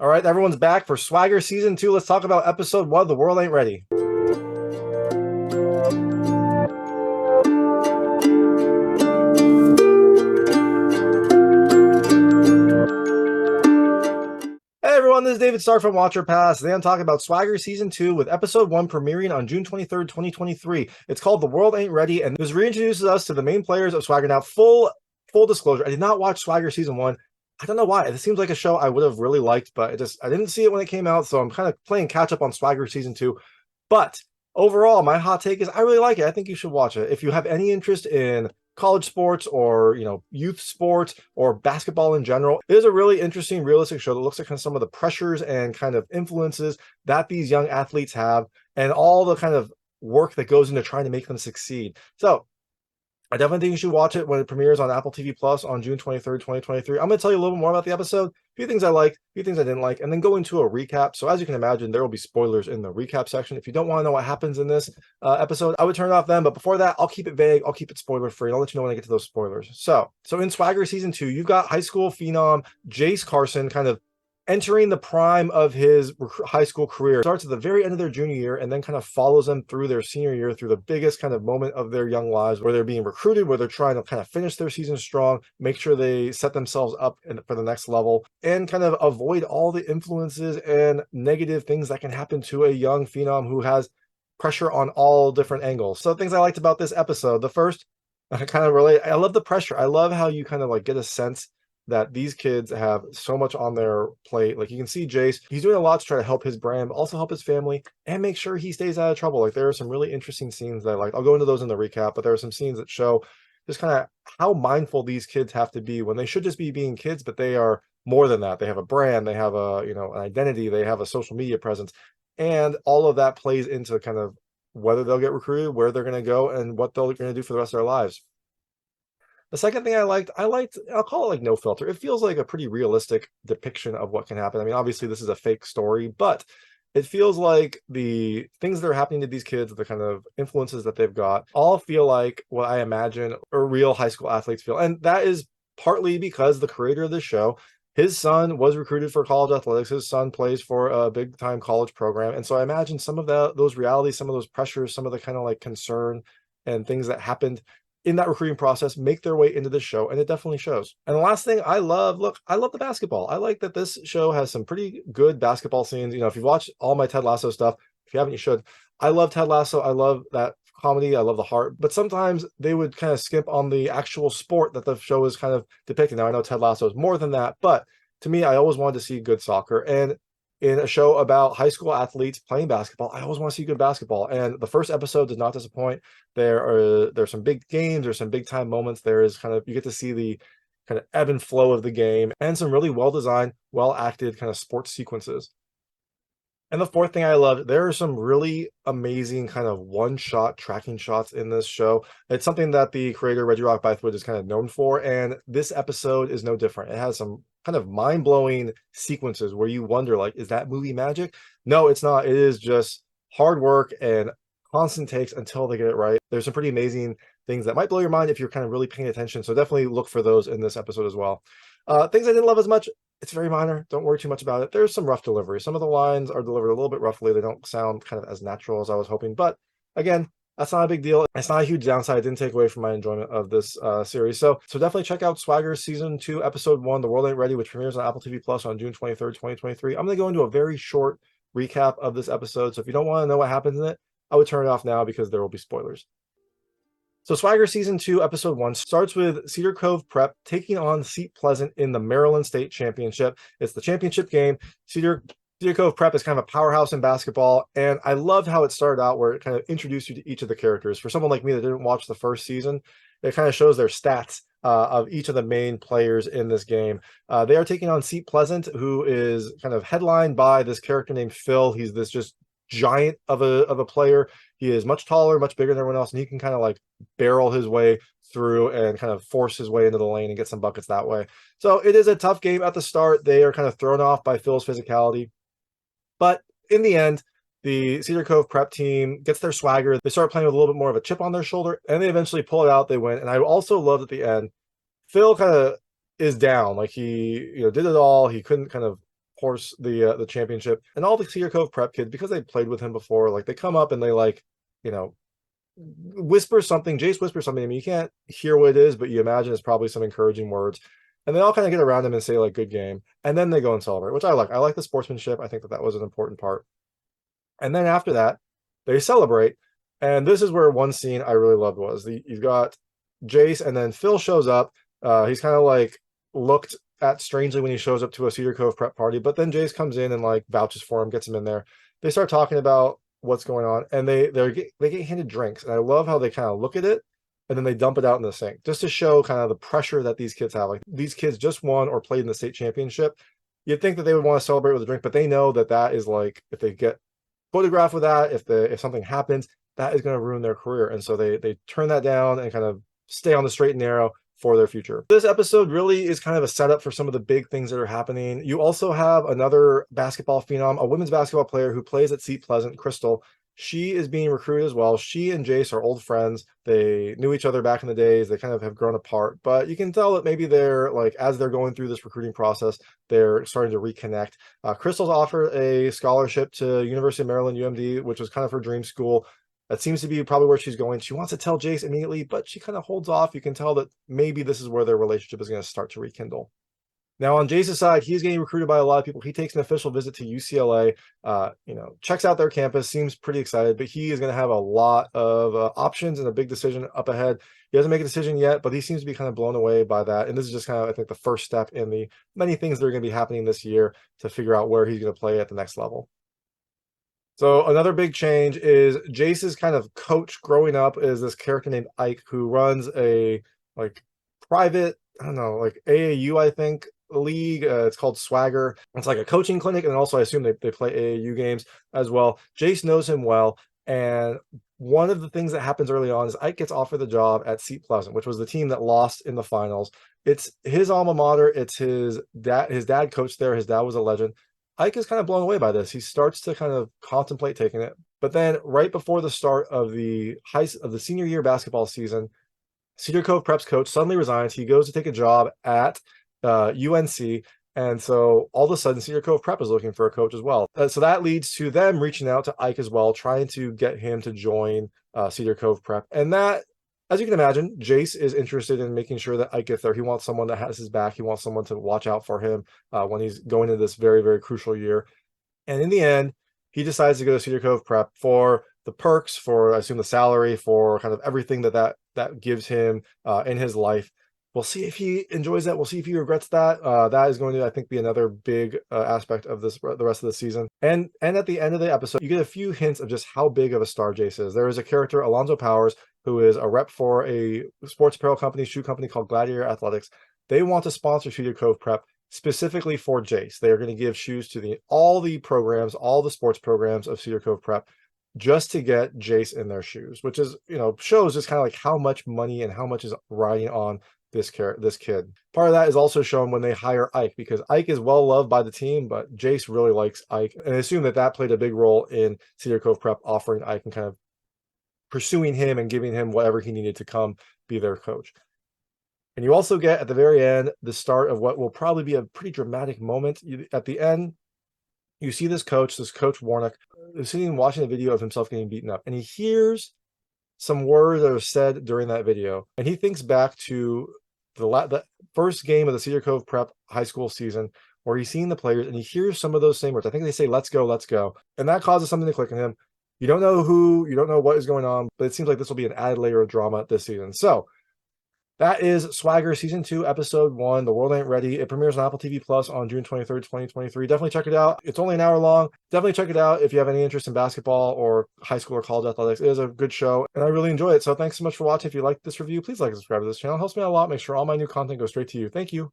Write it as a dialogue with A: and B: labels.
A: All right, everyone's back for Swagger Season 2. Let's talk about Episode 1, The World Ain't Ready. Hey everyone, this is David Stark from Watcher Pass. Today I'm talking about Swagger Season 2 with Episode 1 premiering on June 23rd, 2023. It's called The World Ain't Ready, and this reintroduces us to the main players of Swagger. Now, full disclosure, I did not watch Swagger Season 1. I don't know why. It seems like a show I would have really liked, but I didn't see it when it came out, so I'm kind of playing catch up on Swagger Season 2. But overall, my hot take is I really like it. I think you should watch it. If you have any interest in college sports or youth sports or basketball in general, it is a really interesting, realistic show that looks at kind of some of the pressures and kind of influences that these young athletes have and all the kind of work that goes into trying to make them succeed. So I definitely think you should watch it when it premieres on Apple TV Plus on June 23rd, 2023. I'm going to tell you a little bit more about the episode, a few things I liked, a few things I didn't like, and then go into a recap. So as you can imagine, there will be spoilers in the recap section. If you don't want to know what happens in this episode, I would turn it off then. But before that, I'll keep it vague. I'll keep it spoiler free. I'll let you know when I get to those spoilers. So in Swagger Season 2, you've got high school phenom Jace Carson kind of entering the prime of his high school career. Starts at the very end of their junior year and then kind of follows them through their senior year, through the biggest kind of moment of their young lives, where they're being recruited, where they're trying to kind of finish their season strong, make sure they set themselves up for the next level, and kind of avoid all the influences and negative things that can happen to a young phenom who has pressure on all different angles. So things I liked about this episode: the first, I kind of relate. I love the pressure. I love how you kind of like get a sense that these kids have so much on their plate. Like you can see Jace, he's doing a lot to try to help his brand, but also help his family and make sure he stays out of trouble. Like there are some really interesting scenes that I like. I'll go into those in the recap, but there are some scenes that show just kind of how mindful these kids have to be when they should just be being kids, but they are more than that. They have a brand, they have an identity, they have a social media presence, and all of that plays into kind of whether they'll get recruited, where they're going to go, and what they're going to do for the rest of their lives. The second thing I liked, I'll call it like no filter. It feels like a pretty realistic depiction of what can happen. I mean, obviously this is a fake story, but it feels like the things that are happening to these kids, the kind of influences that they've got, all feel like what I imagine a real high school athletes feel. And that is partly because the creator of the show, his son was recruited for college athletics. His son plays for a big time college program. And so I imagine some of those realities, some of those pressures, some of the kind of like concern and things that happened in that recruiting process make their way into the show, and it definitely shows. And the last thing I love the basketball. I like that this show has some pretty good basketball scenes. If you've watched all my Ted Lasso stuff, if you haven't, you should. I love Ted Lasso. I love that comedy. I love the heart, but sometimes they would kind of skimp on the actual sport that the show is kind of depicting. Now I know Ted Lasso is more than that, but to me, I always wanted to see good soccer. And in a show about high school athletes playing basketball, I always want to see good basketball. And the first episode does not disappoint. There's some big games, there's some big time moments. There is you get to see the kind of ebb and flow of the game and some really well designed, well acted kind of sports sequences. And the fourth thing I loved, there are some really amazing kind of one-shot tracking shots in this show. It's something that the creator, Reggie Bythewood, is kind of known for, and this episode is no different. It has some kind of mind-blowing sequences where you wonder, like, is that movie magic? No, it's not. It is just hard work and constant takes until they get it right. There's some pretty amazing things that might blow your mind if you're kind of really paying attention, so definitely look for those in this episode as well. Things I didn't love as much, it's very minor. Don't worry too much about it. There's some rough delivery. Some of the lines are delivered a little bit roughly. They don't sound kind of as natural as I was hoping. But again, that's not a big deal. It's not a huge downside. It didn't take away from my enjoyment of this series. So definitely check out Swagger Season 2, Episode 1, The World Ain't Ready, which premieres on Apple TV Plus on June 23rd, 2023. I'm going to go into a very short recap of this episode. So if you don't want to know what happens in it, I would turn it off now because there will be spoilers. So Swagger Season 2, Episode 1 starts with Cedar Cove Prep taking on Seat Pleasant in the Maryland State Championship. It's the championship game. Cedar Cove Prep is kind of a powerhouse in basketball, and I loved how it started out where it kind of introduced you to each of the characters. For someone like me that didn't watch the first season, it kind of shows their stats of each of the main players in this game. They are taking on Seat Pleasant, who is kind of headlined by this character named Phil. He's this just giant of a player. He is much taller, much bigger than everyone else, and he can kind of like barrel his way through and kind of force his way into the lane and get some buckets that way. So it is a tough game at the start. They are kind of thrown off by Phil's physicality, but in the end, the Cedar Cove Prep team gets their swagger. They start playing with a little bit more of a chip on their shoulder, and they eventually pull it out. They win. And I also loved at the end, Phil kind of is down. Like he, did it all. He couldn't kind of horse the championship. And all the Cedar Cove prep kids, because they played with him before, like they come up and they like, you know, whisper something. Jace whispers something. I mean, you can't hear what it is, but you imagine it's probably some encouraging words. And they all kind of get around him and say like, good game. And then they go and celebrate, which I like. I like the sportsmanship. I think that was an important part. And then after that, they celebrate. And this is where one scene I really loved was you've got Jace, and then Phil shows up. He's kind of like looked at strangely when he shows up to a Cedar Cove prep party, but then Jace comes in and like vouches for him, gets him in there. They start talking about what's going on, and they get handed drinks. And I love how they kind of look at it and then they dump it out in the sink just to show kind of the pressure that these kids have. Like these kids just won or played in the state championship. You'd think that they would want to celebrate with a drink, but they know that that is like, if they get photographed with that, if something happens, that is going to ruin their career. And so they turn that down and kind of stay on the straight and narrow for their future. This episode really is kind of a setup for some of the big things that are happening. You also have another basketball phenom, a women's basketball player who plays at Seat Pleasant, Crystal. She is being recruited as well. She and Jace are old friends. They knew each other back in the days. They kind of have grown apart, but you can tell that maybe they're like, as they're going through this recruiting process, they're starting to reconnect. Crystal's offered a scholarship to University of Maryland, UMD, which was kind of her dream school. That seems to be probably where she's going. She wants to tell Jace immediately, but she kind of holds off. You can tell that maybe this is where their relationship is going to start to rekindle. Now, on Jace's side, he's getting recruited by a lot of people. He takes an official visit to UCLA, checks out their campus, seems pretty excited, but he is going to have a lot of options and a big decision up ahead. He doesn't make a decision yet, but he seems to be kind of blown away by that. And this is just kind of, I think, the first step in the many things that are going to be happening this year to figure out where he's going to play at the next level. So another big change is Jace's kind of coach growing up is this character named Ike, who runs a like private, I don't know, like AAU, I think, league. It's called Swagger. It's like a coaching clinic, and also I assume they play AAU games as well. Jace knows him well, and one of the things that happens early on is Ike gets offered the job at Seat Pleasant, which was the team that lost in the finals. It's his alma mater. It's his dad coached there. His dad was a legend. Ike is kind of blown away by this. He starts to kind of contemplate taking it, but then right before the start of the senior year basketball season, Cedar Cove Prep's coach suddenly resigns. He goes to take a job at UNC, and so all of a sudden Cedar Cove Prep is looking for a coach as well. So that leads to them reaching out to Ike as well, trying to get him to join Cedar Cove Prep. And that, as you can imagine, Jace is interested in making sure that Ike gets there. He wants someone that has his back. He wants someone to watch out for him when he's going into this very, very crucial year. And in the end, he decides to go to Cedar Cove Prep for the perks, for, I assume, the salary, for kind of everything that gives him in his life. We'll see if he enjoys that. We'll see if he regrets that. That is going to, I think, be another big aspect of the rest of the season. And at the end of the episode, you get a few hints of just how big of a star Jace is. There is a character, Alonzo Powers, who is a rep for a sports apparel company, shoe company called Gladiator Athletics. They want to sponsor Cedar Cove Prep specifically for Jace. They are going to give shoes to all the programs, all the sports programs of Cedar Cove Prep, just to get Jace in their shoes, which is, shows just kind of like how much money and how much is riding on this kid. Part of that is also shown when they hire Ike, because Ike is well loved by the team, but Jace really likes Ike, and I assume that played a big role in Cedar Cove Prep offering Ike and kind of pursuing him and giving him whatever he needed to come be their coach. And you also get at the very end the start of what will probably be a pretty dramatic moment. At the end, you see this coach Warnock, sitting and watching a video of himself getting beaten up, and he hears some words that are said during that video, and he thinks back to the first game of the Cedar Cove Prep high school season, where he's seen the players and he hears some of those same words. I think they say, let's go, and that causes something to click in him. You don't know who, you don't know what is going on, but it seems like this will be an added layer of drama this season. So that is Swagger Season 2, Episode 1, The World Ain't Ready. It premieres on Apple TV Plus on June 23rd, 2023. Definitely check it out. It's only an hour long. Definitely check it out if you have any interest in basketball or high school or college athletics. It is a good show, and I really enjoy it. So thanks so much for watching. If you liked this review, please like and subscribe to this channel. It helps me out a lot. Make sure all my new content goes straight to you. Thank you.